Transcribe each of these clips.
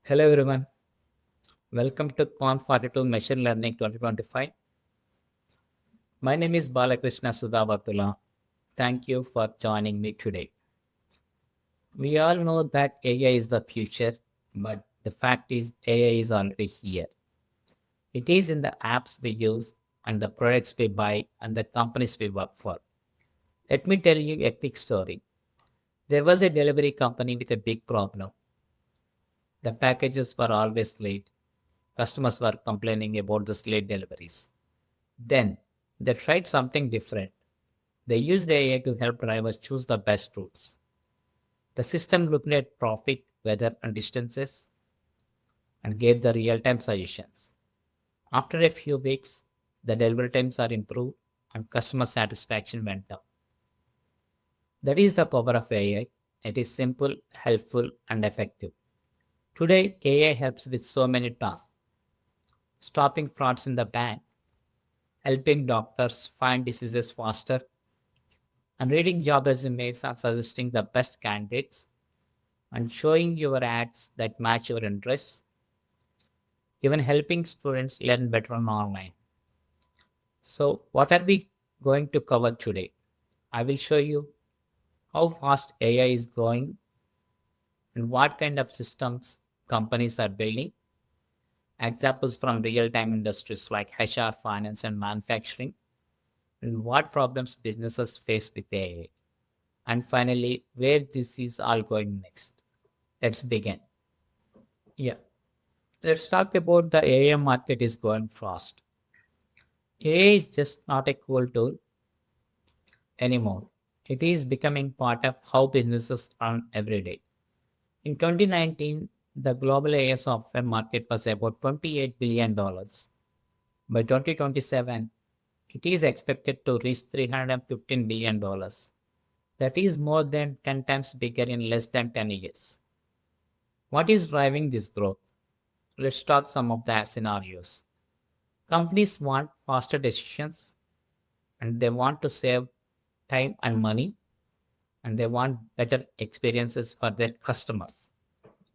Hello everyone, welcome to Conf42 Machine Learning 2025. My name is Balakrishna Sudabathula. Thank you for joining me today. We all know that AI is the future, but the fact is AI is already here. It is in the apps we use and the products we buy and the companies we work for. Let me tell you a quick story. There was a delivery company with a big problem. The packages were always late. Customers were complaining about the late deliveries. Then they tried something different. They used AI to help drivers choose the best routes. The system looked at traffic, weather, and distances and gave the real time suggestions. After a few weeks, the delivery times are improved and customer satisfaction went up. That is the power of AI. It is simple, helpful, and effective. Today, AI helps with so many tasks stopping frauds in the bank, helping doctors find diseases faster, and reading job resumes and suggesting the best candidates and showing your ads that match your interests, even helping students learn better online. So, what are we going to cover today? I will show you how fast AI is growing and what kind of systems companies are building, examples from real time industries like HR, finance, and manufacturing, and what problems businesses face with AI. And finally, where this is all going next. Let's begin. Yeah, let's talk about the AI market is going fast. AI is just not a cool tool anymore. It is becoming part of how businesses run every day. In 2019, the global AI software market was about $28 billion. By 2027, it is expected to reach $315 billion. That is more than 10 times bigger in less than 10 years. What is driving this growth? Let's talk some of the scenarios. Companies want faster decisions and they want to save time and money and they want better experiences for their customers.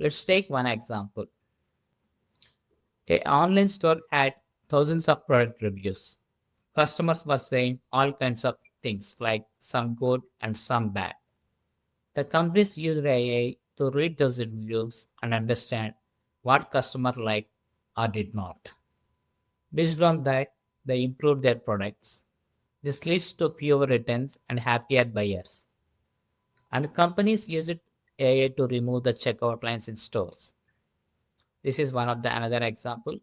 Let's take one example. A online store had thousands of product reviews. Customers were saying all kinds of things like some good and some bad. The companies used AI to read those reviews and understand what customer liked or did not. Based on that, they improved their products. This leads to fewer returns and happier buyers. And companies use it AI to remove the checkout lines in stores. This is one of the another example.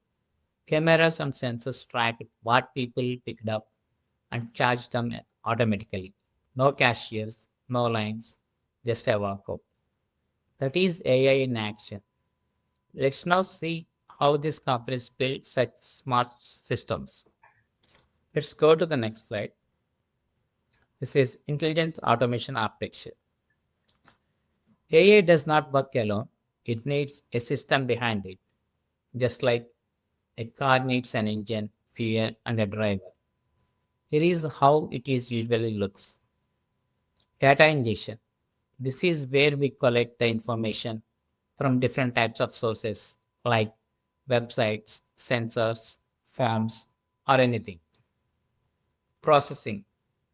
Cameras and sensors track what people picked up and charge them automatically. No cashiers, no lines, just a walkout. That is AI in action. Let's now see how these companies build such smart systems. Let's go to the next slide. This is intelligent automation architecture. AI does not work alone. It needs a system behind it, just like a car needs an engine, fuel, and a driver. Here is how it is usually looks. Data ingestion. This is where we collect the information from different types of sources like websites, sensors, forms, or anything. Processing.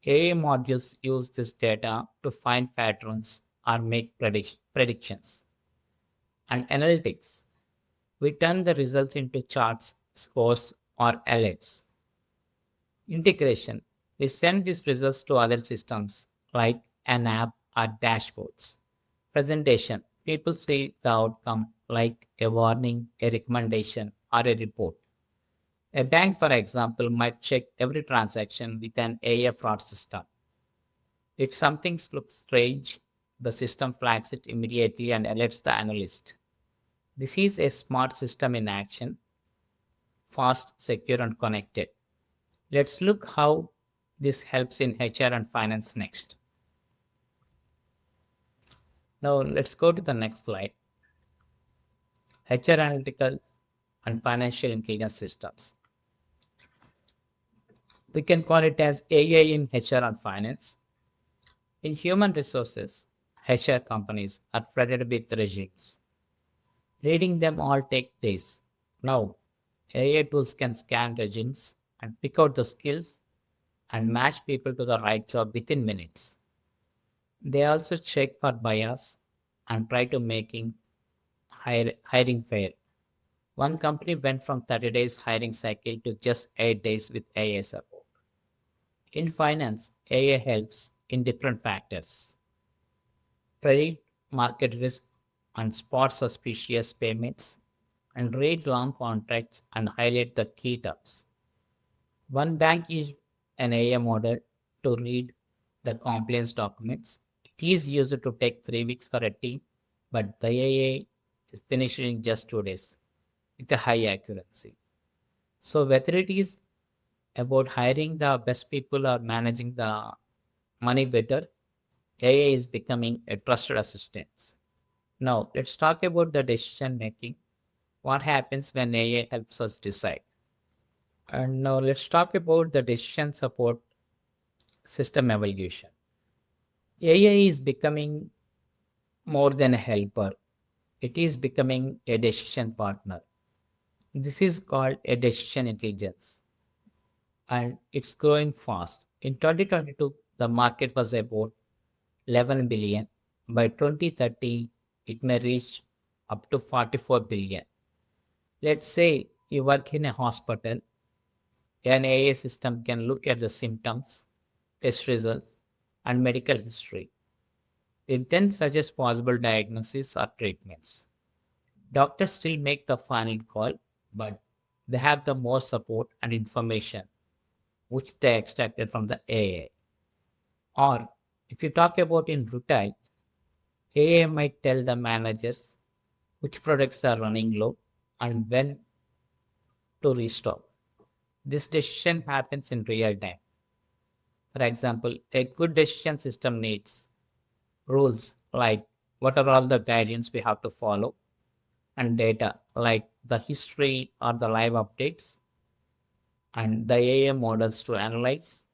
AI modules use this data to find patterns or make predictions. And analytics. We turn the results into charts, scores, or alerts. Integration. We send these results to other systems like an app or dashboards. Presentation. People see the outcome like a warning, a recommendation, or a report. A bank, for example, might check every transaction with an AI fraud system. If something looks strange, the system flags it immediately and alerts the analyst. This is a smart system in action, fast, secure, and connected. Let's look how this helps in HR and finance next. Now let's go to the next slide. HR analyticals and financial intelligence systems. We can call it as AI in HR and finance. In human resources, HR companies are flooded with regimes. Reading them all take days. Now, AI tools can scan resumes and pick out the skills and match people to the right job within minutes. They also check for bias and try to making hiring fair. One company went from 30 days hiring cycle to just 8 days with AI support. In finance, AI helps in different factors. Predict market risk and spot suspicious payments and read long contracts and highlight the key terms. One bank used an AI model to read the compliance documents. It is used to take 3 weeks for a team, but the AI is finished in just 2 days with a high accuracy. So whether it is about hiring the best people or managing the money better, AI is becoming a trusted assistant. Now let's talk about the decision making. What happens when AI helps us decide? And now let's talk about the decision support system evolution. AI is becoming more than a helper, it is becoming a decision partner. This is called a decision intelligence and it's growing fast. In 2022, the market was about 11 billion. By 2030, it may reach up to 44 billion. Let's say you work in a hospital, an AI system can look at the symptoms, test results, and medical history. It then suggests possible diagnoses or treatments. Doctors still make the final call, but they have the more support and information which they extracted from the AI. Or if you talk about in retail, AI might tell the managers which products are running low and when to restock. This decision happens in real time. For example, a good decision system needs rules like what are all the guidelines we have to follow and data like the history or the live updates and the AI models to analyze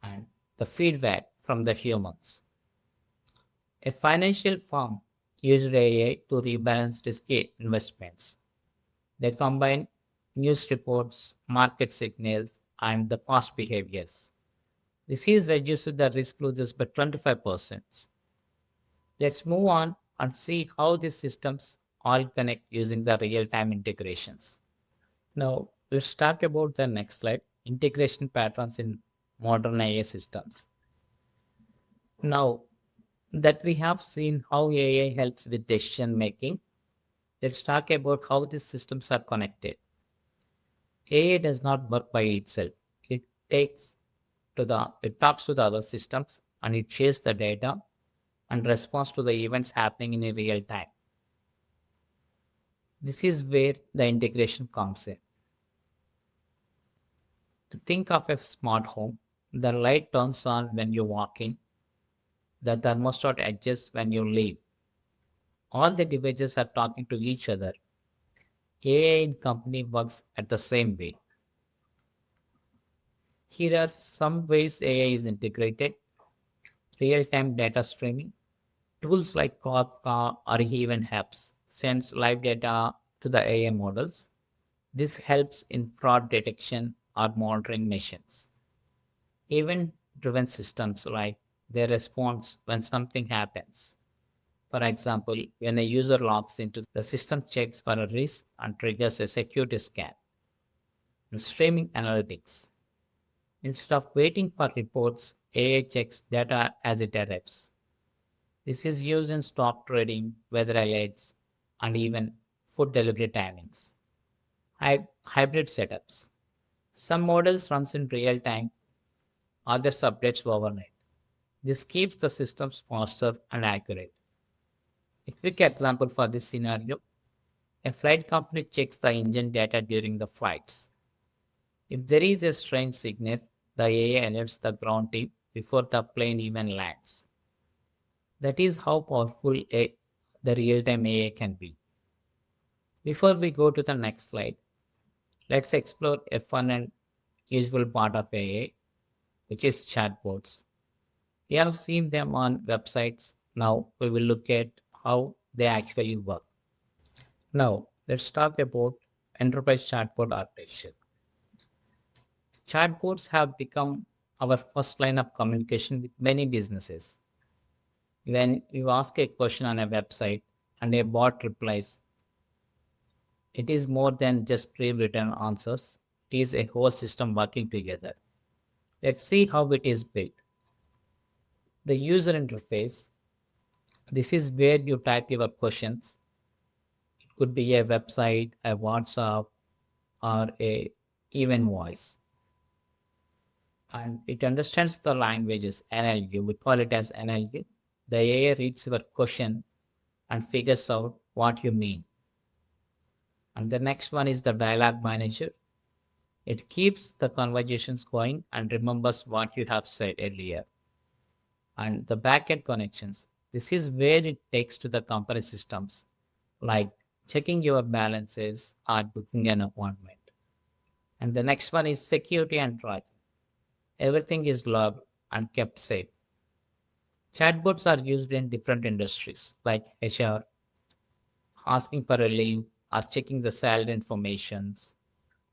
and the feedback from the humans. A financial firm used AI to rebalance risky investments. They combine news reports, market signals, and the past behaviors. This is reduced the risk losses by 25%. Let's move on and see how these systems all connect using the real-time integrations. Now, let's talk about the next slide, integration patterns in modern AI systems. Now that we have seen how AI helps with decision making, let's talk about how these systems are connected. AI does not work by itself. It takes it talks to the other systems and it shares the data and responds to the events happening in a real time. This is where the integration comes in. To think of a smart home, the light turns on when you walk in, the thermostat adjusts when you leave. All the devices are talking to each other. AI in company works at the same way. Here are some ways AI is integrated. Real-time data streaming. Tools like Kafka or even apps sends live data to the AI models. This helps in fraud detection or monitoring missions. Event-driven systems like they respond when something happens. For example, when a user logs into the system checks for a risk and triggers a security scan. And streaming analytics. Instead of waiting for reports, AI checks data as it arrives. This is used in stock trading, weather alerts, and even food delivery timings. Hybrid setups. Some models runs in real time, others updates overnight. This keeps the systems faster and accurate. A quick example for this scenario, a flight company checks the engine data during the flights. If there is a strange signal, the AI alerts the ground team before the plane even lands. That is how powerful the real-time AI can be. Before we go to the next slide, let's explore a fun and useful part of AI, which is chatbots. We have seen them on websites. Now we will look at how they actually work. Now, let's talk about enterprise chatbot architecture. Chatbots have become our first line of communication with many businesses. When you ask a question on a website and a bot replies, it is more than just pre written answers, it is a whole system working together. Let's see how it is built. The user interface, this is where you type your questions. It could be a website, a WhatsApp, or a even voice. And it understands the languages NLU. We call it as NLU. The AI reads your question and figures out what you mean. And the next one is the dialogue manager. It keeps the conversations going and remembers what you have said earlier. And the backend connections. This is where it takes to the company systems, like checking your balances or booking an appointment. And the next one is security and tracking. Everything is logged and kept safe. Chatbots are used in different industries like HR, asking for a leave or checking the salary informations,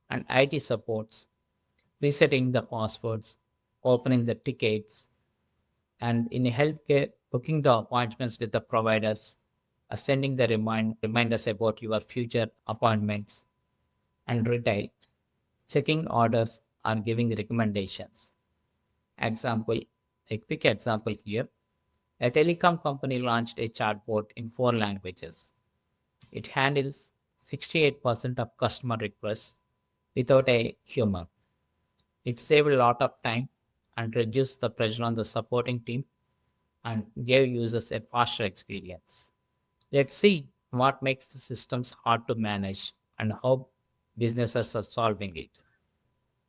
and IT supports, resetting the passwords, opening the tickets, and in healthcare, booking the appointments with the providers, sending the reminders about your future appointments, and retail, checking orders or giving recommendations. Example, a quick example here. A telecom company launched a chatbot in 4 languages. It handles 68% of customer requests without a human. It saved a lot of time and reduced the pressure on the supporting team and gave users a faster experience. Let's see what makes the systems hard to manage and how businesses are solving it.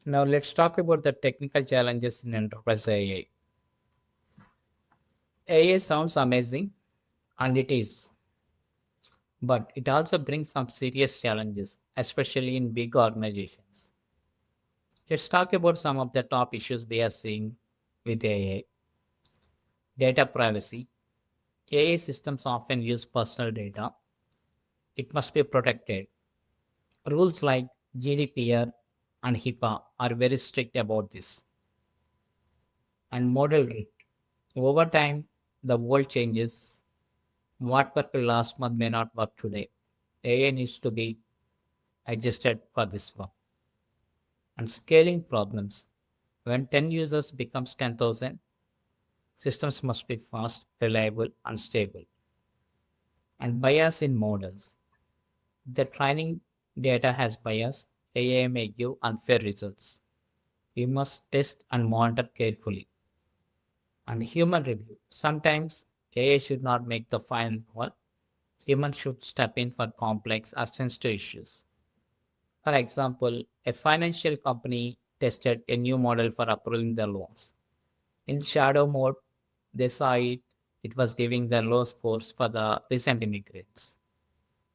Now, let's talk about the technical challenges in enterprise AI. AI sounds amazing, and it is, but it also brings some serious challenges, especially in big organizations. Let's talk about some of the top issues we are seeing with AI. Data privacy. AI systems often use personal data. It must be protected. Rules like GDPR and HIPAA are very strict about this. And model drift. Over time, the world changes. What worked last month may not work today. AI needs to be adjusted for this one. And scaling problems. When 10 users becomes 10,000, systems must be fast, reliable, and stable. And bias in models. The training data has bias. AI may give unfair results. We must test and monitor carefully. And human review. Sometimes AI should not make the final call. Humans should step in for complex or sensitive issues. For example, a financial company tested a new model for approving their loans. In shadow mode, they saw it was giving the low scores for the recent immigrants.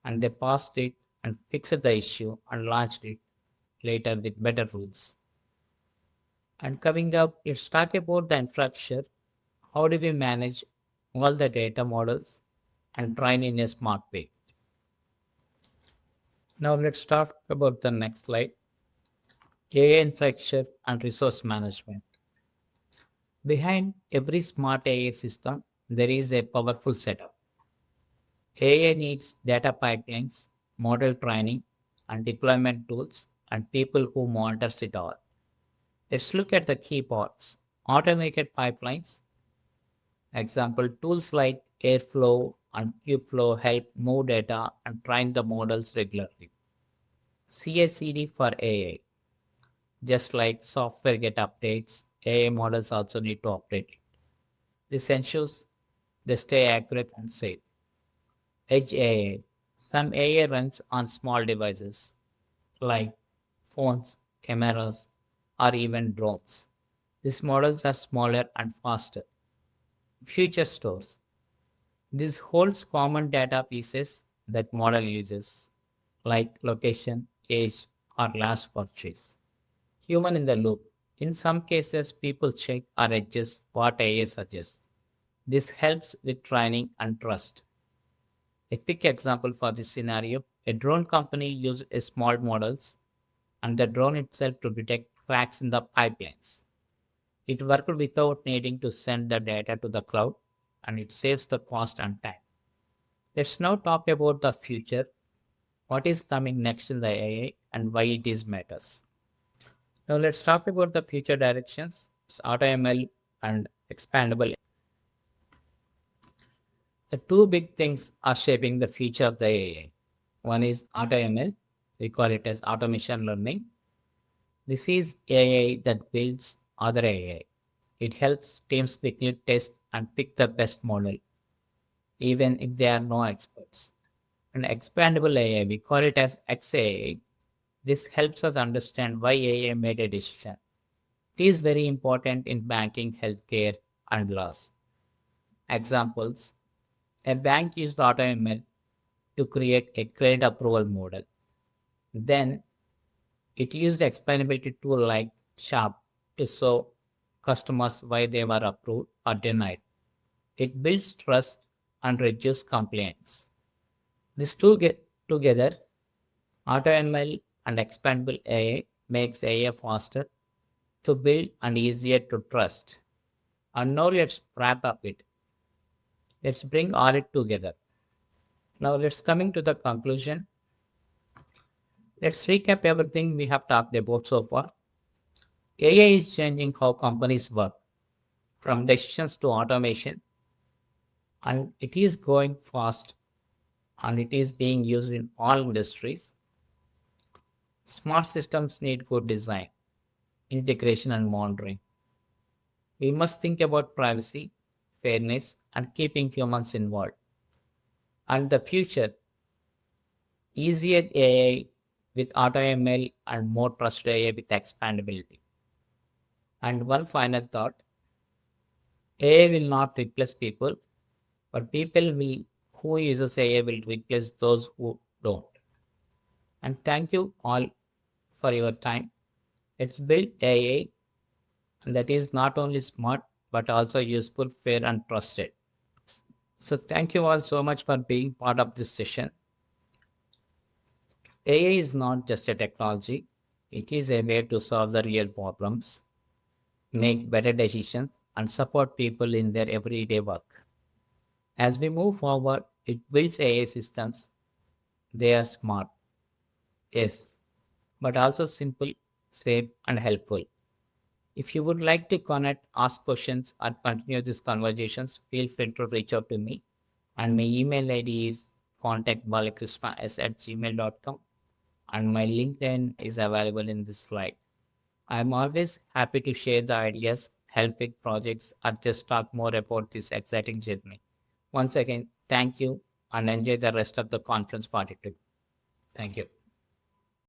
And they paused it and fixed the issue and launched it later with better rules. And coming up, let's talk about the infrastructure. How do we manage all the data models and train in a smart way? Now let's talk about the next slide. AI infrastructure and resource management. Behind every smart AI system, there is a powerful setup. AI needs data pipelines, model training, and deployment tools, and people who monitors it all. Let's look at the key parts. Automated pipelines. Example, tools like Airflow and Kubeflow help move data and train the models regularly. CI/CD for AI. Just like software get updates, AI models also need to update it. This ensures they stay accurate and safe. Edge AI. Some AI runs on small devices like phones, cameras, or even drones. These models are smaller and faster. Future stores. This holds common data pieces that model uses, like location, age, or last purchase. Human in the loop. In some cases, people check or adjust what AI suggests. This helps with training and trust. A quick example for this scenario, a drone company used a small models and the drone itself to detect cracks in the pipelines. It worked without needing to send the data to the cloud, and it saves the cost and time. Let's now talk about the future. What is coming next in the AI and why it is matters. Now let's talk about the future directions, AutoML and expandable. The two big things are shaping the future of the AI. One is AutoML, we call it as automation learning. This is AI that builds other AI. It helps teams quickly test and pick the best model, even if they are no experts. And expandable AI, we call it as XAI. This helps us understand why AI made a decision. It is very important in banking, healthcare, and laws. Examples: a bank used AutoML to create a credit approval model. Then it used explainability tool like Sharp to show customers why they were approved or denied. It builds trust and reduces complaints. These two get together, AutoML and expandable AI makes AI faster to build and easier to trust. And now let's wrap up it. Let's bring all it together. Now let's coming to the conclusion. Let's recap everything we have talked about so far. AI is changing how companies work, from decisions to automation, and it is going fast and it is being used in all industries. Smart systems need good design, integration, and monitoring. We must think about privacy, fairness, and keeping humans involved. And the future, easier AI with AutoML and more trusted AI with expandability. And one final thought, AI will not replace people, but people will who uses AI will replace those who don't. And thank you all for your time. It's built AI that is not only smart but also useful, fair, and trusted. So thank you all so much for being part of this session. AI is not just a technology, it is a way to solve the real problems, make better decisions, and support people in their everyday work. As we move forward, it builds AI systems. They are smart, yes, but also simple, safe, and helpful. If you would like to connect, ask questions, or continue these conversations, feel free to reach out to me. And my email ID is contactbalakrishna@gmail.com. And my LinkedIn is available in this slide. I'm always happy to share the ideas, help with projects, or just talk more about this exciting journey. Once again, thank you and enjoy the rest of the conference party too. Thank you.